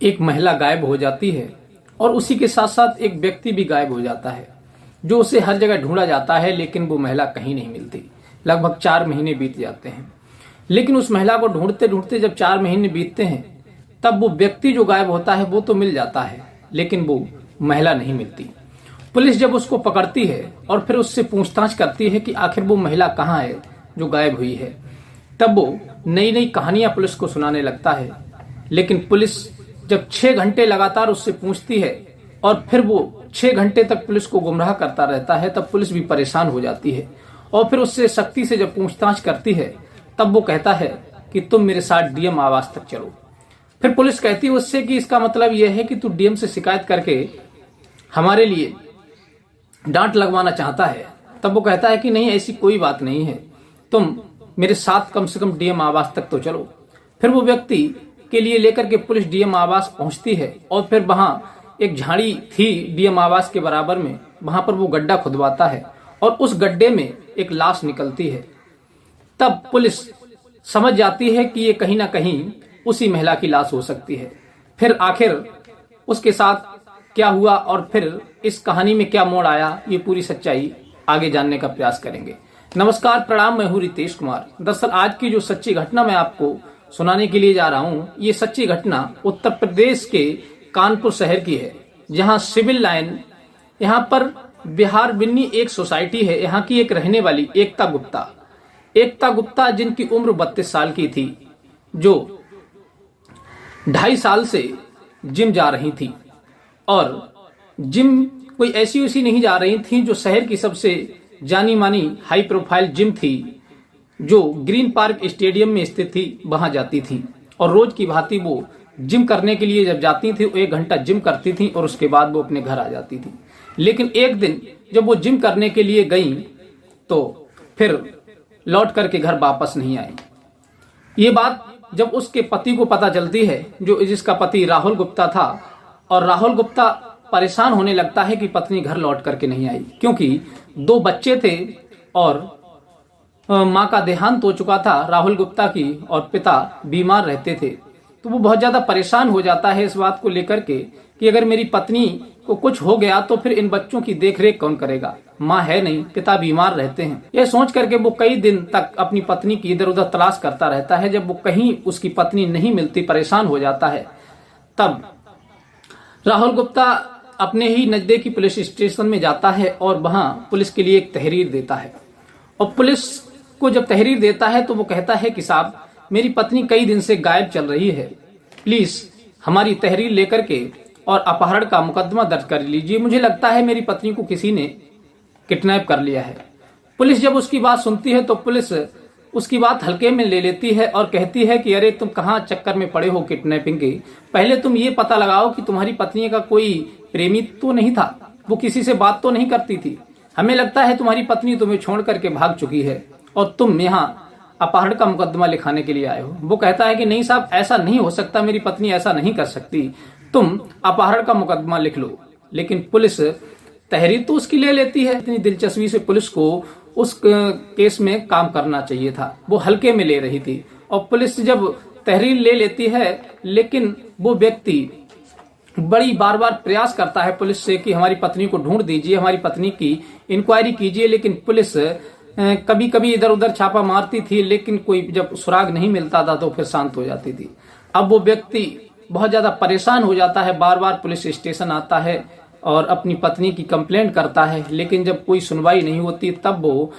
एक महिला गायब हो जाती है और उसी के साथ साथ एक व्यक्ति भी गायब हो जाता है जो उसे हर जगह ढूंढा जाता है, लेकिन वो महिला कहीं नहीं मिलती। लगभग 4 महीने बीत जाते हैं, लेकिन उस महिला को ढूंढते ढूंढते जब 4 महीने बीतते हैं तब वो व्यक्ति जो गायब होता है वो तो मिल जाता है, लेकिन वो महिला नहीं मिलती। पुलिस जब उसको पकड़ती है और फिर उससे पूछताछ करती है कि आखिर वो महिला कहाँ है जो गायब हुई है, तब वो नई नई कहानियां पुलिस को सुनाने लगता है। लेकिन पुलिस जब 6 घंटे लगातार उससे पूछती है और फिर वो 6 घंटे तक पुलिस को गुमराह करता रहता है, तब पुलिस भी परेशान हो जाती है और फिर उससे सख्ती से जब पूछताछ करती है तब वो कहता है कि तुम मेरे साथ डीएम आवास तक चलो। फिर पुलिस कहती है उससे कि इसका मतलब यह है कि तू डीएम से शिकायत करके हमारे लिए डांट लगवाना चाहता है। तब वो कहता है कि नहीं, ऐसी कोई बात नहीं है, तुम मेरे साथ कम से कम डीएम आवास तक तो चलो। फिर वो व्यक्ति के लिए लेकर के पुलिस डीएम आवास पहुंचती है और फिर वहां एक झाड़ी थी डीएम आवास के बराबर में, वहां पर वो गड्ढा खुदवाता है और उस गड्ढे में एक लाश निकलती है। तब पुलिस समझ जाती है कि ये कहीं ना कहीं उसी महिला की लाश हो सकती है। फिर आखिर उसके साथ क्या हुआ और फिर इस कहानी में क्या मोड़ आया, ये पूरी सच्चाई आगे जानने का प्रयास करेंगे। नमस्कार, प्रणाम, मैं हूं रितेश कुमार। दरअसल आज की जो सच्ची घटना मैं आपको सुनाने के लिए जा रहा हूं, ये सच्ची घटना उत्तर प्रदेश के कानपुर शहर की है, जहां सिविल लाइन, यहाँ पर बिहार बिन्नी एक सोसाइटी है। यहाँ की एक रहने वाली एकता गुप्ता जिनकी उम्र 32 साल की थी, जो 2.5 साल से जिम जा रही थी। और जिम कोई ऐसी वैसी नहीं जा रही थी, जो शहर की सबसे जानी मानी हाई प्रोफाइल जिम थी, जो ग्रीन पार्क स्टेडियम में स्थित थी, वहां जाती थी। और रोज की भांति वो जिम करने के लिए जब जाती थी, 1 घंटा जिम करती थी और उसके बाद वो अपने घर आ जाती थी। लेकिन एक दिन जब वो जिम करने के लिए गई तो फिर लौट करके घर वापस नहीं आई। ये बात जब उसके पति को पता चलती है, जो जिसका पति राहुल गुप्ता था, और राहुल गुप्ता परेशान होने लगता है कि पत्नी घर लौट करके नहीं आई, क्योंकि 2 बच्चे थे और माँ का देहांत हो चुका था राहुल गुप्ता की, और पिता बीमार रहते थे। तो वो बहुत ज्यादा परेशान हो जाता है इस बात को लेकर के कि अगर मेरी पत्नी को कुछ हो गया तो फिर इन बच्चों की देखरेख कौन करेगा, माँ है नहीं, पिता बीमार रहते हैं। यह सोच करके वो कई दिन तक अपनी पत्नी की इधर उधर तलाश करता रहता है। जब वो कहीं उसकी पत्नी नहीं मिलती, परेशान हो जाता है, तब राहुल गुप्ता अपने ही नजदीकी पुलिस स्टेशन में जाता है और वहां पुलिस के लिए एक तहरीर देता है। और पुलिस को जब तहरीर देता है तो वो कहता है कि साहब, मेरी पत्नी कई दिन से गायब चल रही है, प्लीज हमारी तहरीर लेकर के और अपहरण का मुकदमा दर्ज कर लीजिए, मुझे लगता है मेरी पत्नी को किसी ने किडनैप कर लिया है। पुलिस जब उसकी बात सुनती है तो पुलिस उसकी बात हल्के में ले लेती है और कहती है कि अरे तुम कहाँ चक्कर में पड़े हो किडनैपिंग के, पहले तुम ये पता लगाओ कि तुम्हारी पत्नी का कोई प्रेमी तो नहीं था, वो किसी से बात तो नहीं करती थी। हमें लगता है तुम्हारी पत्नी तुम्हें छोड़ करके भाग चुकी है और तुम यहाँ अपहरण का मुकदमा लिखाने के लिए आए हो। वो कहता है कि नहीं साहब, ऐसा नहीं हो सकता, मेरी पत्नी ऐसा नहीं कर सकती, तुम अपहरण का मुकदमा लिख लो। लेकिन पुलिस तहरीर तो उसकी ले लेती है। इतनी दिलचस्पी से पुलिस को उस केस में काम करना चाहिए था, वो हल्के में ले रही थी। और पुलिस जब तहरीर ले लेती है, लेकिन वो व्यक्ति बड़ी बार बार प्रयास करता है पुलिस से कि हमारी पत्नी को ढूंढ दीजिए, हमारी पत्नी की इंक्वायरी कीजिए। लेकिन पुलिस कभी कभी इधर उधर छापा मारती थी, लेकिन कोई जब सुराग नहीं मिलता था तो फिर शांत हो जाती थी। अब वो व्यक्ति बहुत ज्यादा परेशान हो जाता है, बार बार पुलिस स्टेशन आता है और अपनी पत्नी की कंप्लेंट करता है, लेकिन जब कोई सुनवाई नहीं होती तब वो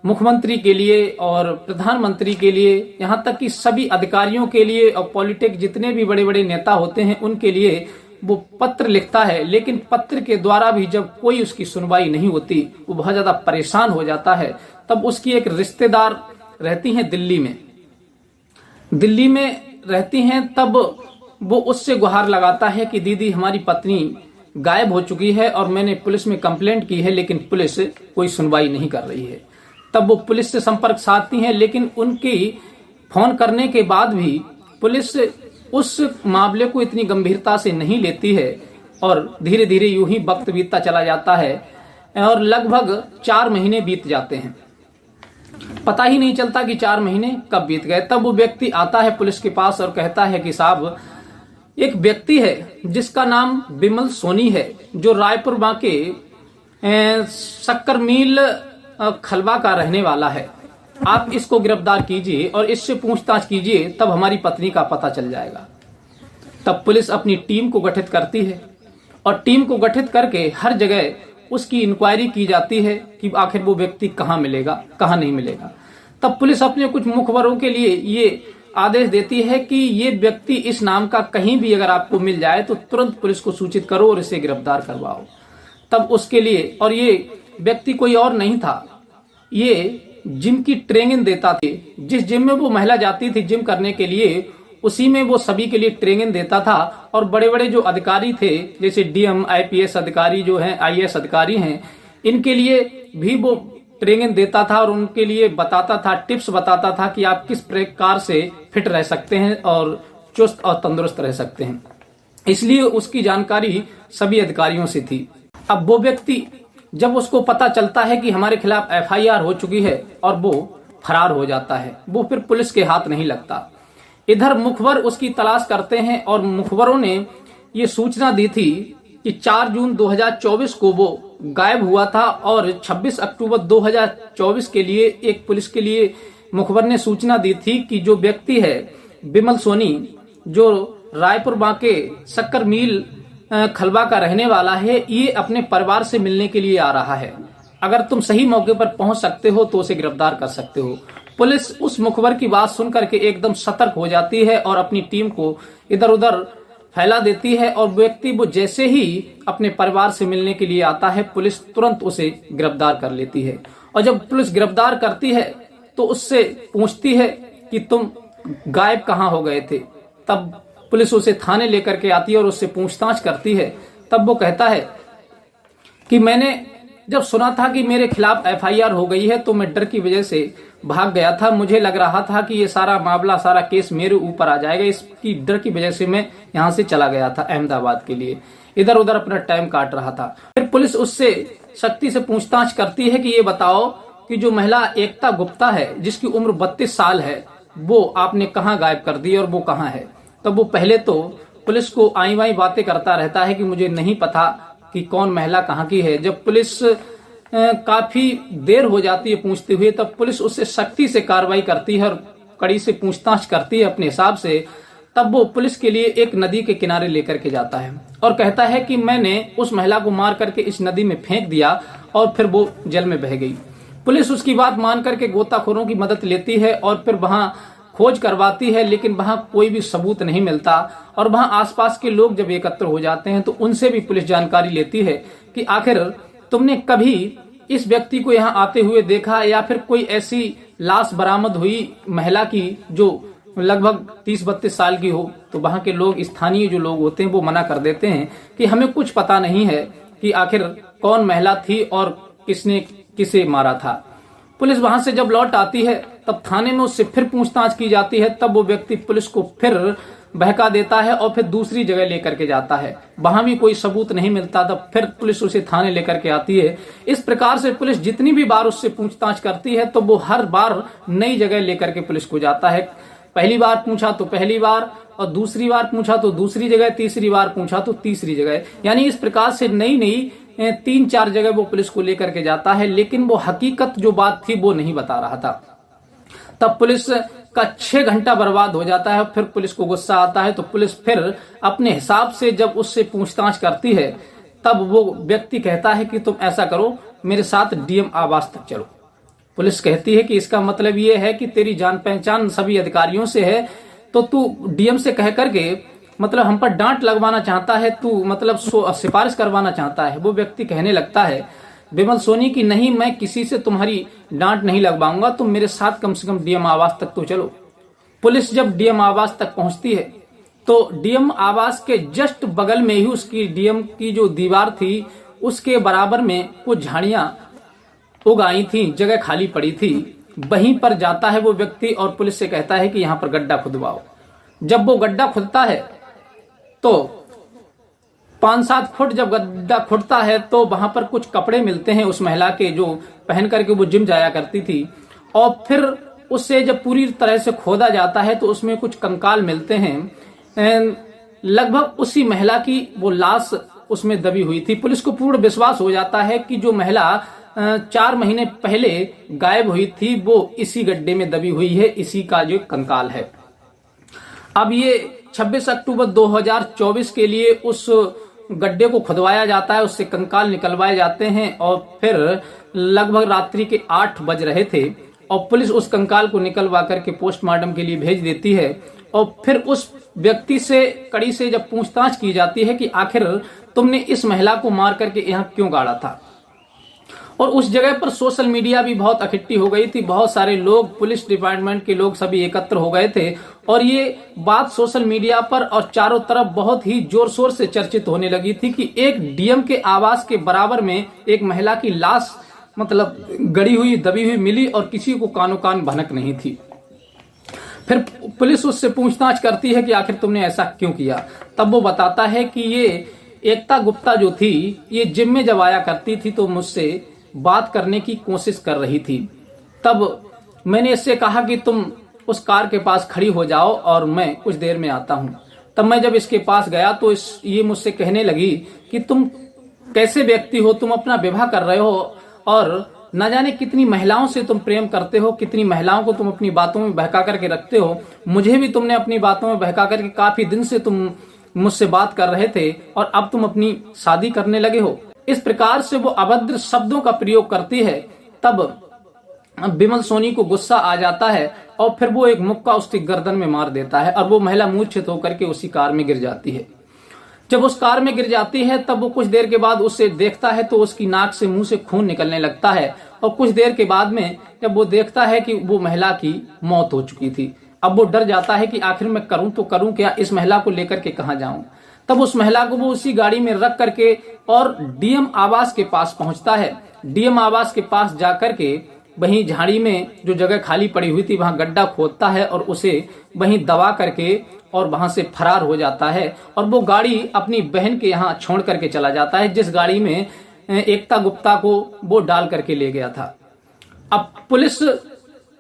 मुख्यमंत्री के लिए और प्रधानमंत्री के लिए, यहाँ तक कि सभी अधिकारियों के लिए और पॉलिटिक्स जितने भी बड़े बड़े नेता होते हैं उनके लिए वो पत्र लिखता है। लेकिन पत्र के द्वारा भी जब कोई उसकी सुनवाई नहीं होती, वो बहुत ज्यादा परेशान हो जाता है। तब उसकी एक रिश्तेदार रहती हैं दिल्ली में रहती हैं, तब वो उससे गुहार लगाता है कि दीदी, हमारी पत्नी गायब हो चुकी है और मैंने पुलिस में कंप्लेंट की है, लेकिन पुलिस कोई सुनवाई नहीं कर रही है। तब वो पुलिस से संपर्क साधती हैं, लेकिन उनकी फोन करने के बाद भी पुलिस उस मामले को इतनी गंभीरता से नहीं लेती है और धीरे धीरे यूं ही वक्त बीतता चला जाता है और लगभग 4 महीने बीत जाते हैं। पता ही नहीं चलता कि 4 महीने कब बीत गए। तब वो व्यक्ति आता है पुलिस के पास और कहता है कि साहब, एक व्यक्ति है जिसका नाम बिमल सोनी है, जो रायपुर बांके शक्कर मिल खलवा का रहने वाला है। आप इसको गिरफ्तार कीजिए और इससे पूछताछ कीजिए, तब हमारी पत्नी का पता चल जाएगा। तब पुलिस अपनी टीम को गठित करती है और टीम को गठित करके हर जगह उसकी इंक्वायरी की जाती है कि आखिर वो व्यक्ति कहाँ मिलेगा, कहाँ नहीं मिलेगा। तब पुलिस अपने कुछ मुखबरों के लिए ये आदेश देती है कि ये व्यक्ति इस नाम का कहीं भी अगर आपको मिल जाए तो तुरंत पुलिस को सूचित करो और इसे गिरफ्तार करवाओ। तब उसके लिए, और ये व्यक्ति कोई और नहीं था, ये जिम की ट्रेनिंग देता थे। जिस जिम में वो महिला जाती थी जिम करने के लिए, उसी में वो सभी के लिए ट्रेनिंग देता था। और बड़े बड़े जो अधिकारी थे, जैसे डीएम, आईपीएस अधिकारी जो हैं, आईएएस अधिकारी हैं, इनके लिए भी वो ट्रेनिंग देता था और उनके लिए बताता था, टिप्स बताता था कि आप किस प्रकार से फिट रह सकते हैं और चुस्त और तंदुरुस्त रह सकते हैं। इसलिए उसकी जानकारी सभी अधिकारियों से थी। अब वो व्यक्ति, जब उसको पता चलता है कि हमारे खिलाफ एफआईआर हो चुकी है, और वो फरार हो जाता है, वो फिर पुलिस के हाथ नहीं लगता। इधर मुखबर उसकी तलाश करते हैं और मुखबरों ने ये सूचना दी थी कि 4 जून 2024 को वो गायब हुआ था और 26 अक्टूबर 2024 के लिए एक पुलिस के लिए मुखबर ने सूचना दी थी कि जो व्यक्ति है बिमल सोनी, जो रायपुर बांके शक्कर मिल खलवा का रहने वाला है, ये अपने परिवार से मिलने के लिए आ रहा है। अगर तुम सही मौके पर पहुंच सकते हो तो उसे गिरफ्तार कर सकते हो। पुलिस उस मुखबर की बात सुनकर के एकदम सतर्क हो जाती है और अपनी टीम को इधर उधर फैला देती है। और व्यक्ति वो जैसे ही अपने परिवार से मिलने के लिए आता है, पुलिस तुरंत उसे गिरफ्तार कर लेती है। और जब पुलिस गिरफ्तार करती है तो उससे पूछती है कि तुम गायब कहाँ हो गए थे। तब पुलिस उसे थाने लेकर के आती है और उससे पूछताछ करती है। तब वो कहता है कि मैंने जब सुना था कि मेरे खिलाफ एफआईआर हो गई है तो मैं डर की वजह से भाग गया था। मुझे लग रहा था कि ये सारा मामला, सारा केस मेरे ऊपर आ जाएगा। इसकी डर की वजह से मैं यहाँ से चला गया था अहमदाबाद के लिए, इधर उधर अपना टाइम काट रहा था। फिर पुलिस उससे सख्ती से पूछताछ करती है कि ये बताओ कि जो महिला एकता गुप्ता है, जिसकी उम्र 32 साल है, वो आपने कहाँ गायब कर दी और वो कहाँ है। तब वो पहले तो पुलिस को आई वाई बातें करता रहता है कि मुझे नहीं पता कि कौन महिला कहाँ की है। जब पुलिस काफी देर हो जाती है पूछते हुए, तब पुलिस उससे सख्ती से कार्रवाई करती है और कड़ी से पूछताछ करती है अपने हिसाब से। तब वो पुलिस के लिए एक नदी के किनारे लेकर के जाता है और कहता है कि मैंने उस महिला को मार करके इस नदी में फेंक दिया और फिर वो जल में बह गई। पुलिस उसकी बात मान करके गोताखोरों की मदद लेती है और फिर वहां खोज करवाती है, लेकिन वहां कोई भी सबूत नहीं मिलता। और वहां आसपास के लोग जब एकत्र हो जाते हैं तो उनसे भी पुलिस जानकारी लेती है कि आखिर तुमने कभी इस व्यक्ति को यहाँ आते हुए देखा, या फिर कोई ऐसी लाश बरामद हुई महिला की जो लगभग 30-32 साल की हो। तो वहां के लोग, स्थानीय जो लोग होते हैं, वो मना कर देते हैं कि हमें कुछ पता नहीं है कि आखिर कौन महिला थी और किसने किसे मारा था। पुलिस वहां से जब लौट आती है तब थाने में उससे फिर पूछताछ की जाती है। तब वो व्यक्ति पुलिस को फिर बहका देता है और फिर दूसरी जगह लेकर के जाता है। वहां भी कोई सबूत नहीं मिलता, तब फिर पुलिस उसे थाने लेकर के आती है। इस प्रकार से पुलिस जितनी भी बार उससे पूछताछ करती है तो वो हर बार नई जगह लेकर के पुलिस को जाता है। पहली बार पूछा तो पहली बार, और दूसरी बार पूछा तो दूसरी जगह, तीसरी बार पूछा तो तीसरी जगह, यानी इस प्रकार से नई नई 3-4 जगह वो पुलिस को लेकर के जाता है। लेकिन वो हकीकत जो बात थी वो नहीं बता रहा था। तब पुलिस का 6 घंटा बर्बाद हो जाता है। फिर पुलिस को गुस्सा आता है तो पुलिस फिर अपने हिसाब से जब उससे पूछताछ करती है, तब वो व्यक्ति कहता है कि तुम ऐसा करो, मेरे साथ डीएम आवास तक चलो। पुलिस कहती है कि इसका मतलब ये है कि तेरी जान पहचान सभी अधिकारियों से है, तो तू डीएम से कह करके मतलब हम पर डांट लगवाना चाहता है, तू मतलब सिफारिश करवाना चाहता है। वो व्यक्ति कहने लगता है बिमल सोनी की, नहीं, मैं किसी से तुम्हारी डांट नहीं लगवाऊंगा, तुम मेरे साथ कम से कम डीएम आवास तक तो चलो। पुलिस जब डीएम आवास तक पहुंचती है तो डीएम आवास के जस्ट बगल में ही उसकी डीएम की जो दीवार थी उसके बराबर में कुछ झाड़ियां उग आई थी, जगह खाली पड़ी थी। वहीं पर जाता है वो व्यक्ति और पुलिस से कहता है कि यहाँ पर गड्ढा खुदवाओ। जब वो गड्ढा खुदता है तो 5-7 फुट जब गड्ढा खुदता है तो वहां पर कुछ कपड़े मिलते हैं उस महिला के, जो पहन करके वो जिम जाया करती थी। और फिर उससे जब पूरी तरह से खोदा जाता है तो उसमें कुछ कंकाल मिलते हैं। लगभग उसी महिला की वो लाश उसमें दबी हुई थी। पुलिस को पूर्ण विश्वास हो जाता है कि जो महिला 4 महीने पहले गायब हुई थी वो इसी गड्ढे में दबी हुई है, इसी का जो कंकाल है। अब ये 26 अक्टूबर 2024 के लिए उस गड्ढे को खुदवाया जाता है, उससे कंकाल निकलवाए जाते हैं और फिर लगभग रात्रि के 8 बज रहे थे और पुलिस उस कंकाल को निकलवा करके पोस्टमार्टम के लिए भेज देती है। और फिर उस व्यक्ति से कड़ी से जब पूछताछ की जाती है कि आखिर तुमने इस महिला को मार करके यहाँ क्यों गाड़ा था, और उस जगह पर सोशल मीडिया भी बहुत इकट्ठी हो गई थी, बहुत सारे लोग, पुलिस डिपार्टमेंट के लोग सभी एकत्र हो गए थे और ये बात सोशल मीडिया पर और चारों तरफ बहुत ही जोर शोर से चर्चित होने लगी थी कि एक डीएम के आवास के बराबर में एक महिला की लाश मतलब गड़ी हुई दबी हुई मिली और किसी को कानो कान भनक नहीं थी। फिर पुलिस उससे पूछताछ करती है कि आखिर तुमने ऐसा क्यों किया। तब वो बताता है कि ये एकता गुप्ता जो थी ये जिम में जब आया करती थी तो मुझसे बात करने की कोशिश कर रही थी। तब मैंने इससे कहा कि तुम उस कार के पास खड़ी हो जाओ और मैं कुछ देर में आता हूं। तब मैं जब इसके पास गया तो ये मुझसे कहने लगी कि तुम कैसे व्यक्ति हो, तुम अपना विवाह कर रहे हो और न जाने कितनी महिलाओं से तुम प्रेम करते हो, कितनी महिलाओं को तुम अपनी बातों में बहका करके रखते हो। मुझे भी तुमने अपनी बातों में बहका करके काफी दिन से तुम मुझसे बात कर रहे थे और अब तुम अपनी शादी करने लगे हो। इस प्रकार से वो अभद्र शब्दों का प्रयोग करती है। तब विमल सोनी को गुस्सा आ जाता है और फिर वो एक मुक्का उसकी गर्दन में मार देता है और वो महिला मूर्छित होकर के उसी कार में गिर जाती है। जब उस कार में गिर जाती है तब वो कुछ देर के बाद उससे देखता है तो उसकी नाक से मुंह से खून निकलने लगता है और कुछ देर के बाद में जब वो देखता है कि वो महिला की मौत हो चुकी थी, अब वो डर जाता है कि आखिर मैं करूं तो करूं क्या, इस महिला को लेकर के कहां जाऊं। तब उस महिला को वो उसी गाड़ी में रख करके और डीएम आवास के पास पहुंचता है। डीएम आवास के पास जाकर के वहीं झाड़ी में जो जगह खाली पड़ी हुई थी वहां गड्ढा खोदता है और उसे वहीं दबा करके और वहां से फरार हो जाता है और वो गाड़ी अपनी बहन के यहाँ छोड़ करके चला जाता है, जिस गाड़ी में एकता गुप्ता को वो डाल करके ले गया था। अब पुलिस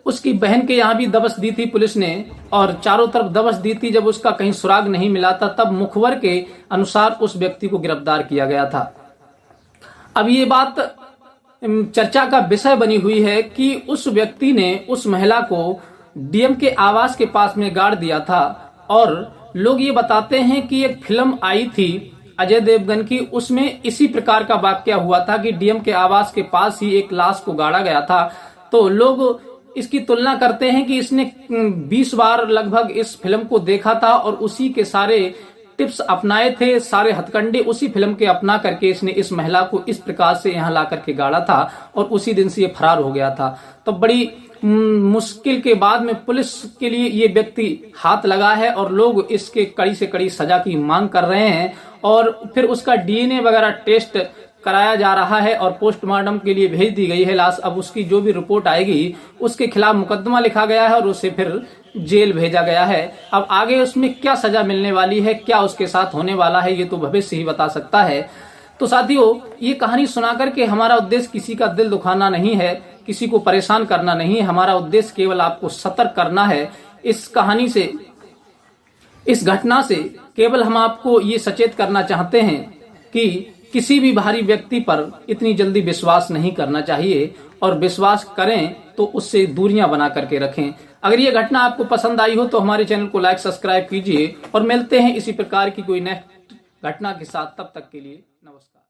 उसकी बहन के यहाँ भी दबस दी थी पुलिस ने और चारों तरफ दबस दी थी। जब उसका कहीं सुराग नहीं मिला था तब मुखबर के अनुसार उस व्यक्ति को गिरफ्तार किया गया था। अब ये बात चर्चा का विषय बनी हुई है कि उस व्यक्ति ने उस महिला को डीएम के आवास के पास में गाड़ दिया था और लोग ये बताते हैं कि एक फिल्म आई थी अजय देवगन की, उसमें इसी प्रकार का वाकया हुआ था कि डीएम के आवास के पास ही एक लाश को गाड़ा गया था। तो लोग इसकी तुलना करते हैं कि इसने 20 बार लगभग इस फिल्म को देखा था और उसी के सारे टिप्स अपनाए थे, सारे हथकंडे उसी फिल्म के अपना करके इसने इस महिला को इस प्रकार से यहाँ ला करके गाड़ा था और उसी दिन से ये फरार हो गया था। तो बड़ी मुश्किल के बाद में पुलिस के लिए ये व्यक्ति हाथ लगा है और लोग इसके कड़ी से कड़ी सजा की मांग कर रहे हैं और फिर उसका डीएनए वगैरह टेस्ट कराया जा रहा है और पोस्टमार्टम के लिए भेज दी गई है लाश। अब उसकी जो भी रिपोर्ट आएगी उसके खिलाफ मुकदमा लिखा गया है और उसे फिर जेल भेजा गया है। अब आगे उसमें क्या सजा मिलने वाली है, क्या उसके साथ होने वाला है, ये तो भविष्य ही बता सकता है। तो साथियों, ये कहानी सुना करके हमारा उद्देश्य किसी का दिल दुखाना नहीं है, किसी को परेशान करना नहीं है। हमारा उद्देश्य केवल आपको सतर्क करना है। इस कहानी से, इस घटना से केवल हम आपको ये सचेत करना चाहते हैं कि किसी भी बाहरी व्यक्ति पर इतनी जल्दी विश्वास नहीं करना चाहिए और विश्वास करें तो उससे दूरियां बना करके रखें। अगर ये घटना आपको पसंद आई हो तो हमारे चैनल को लाइक सब्सक्राइब कीजिए और मिलते हैं इसी प्रकार की कोई नेक्स्ट घटना के साथ। तब तक के लिए नमस्कार।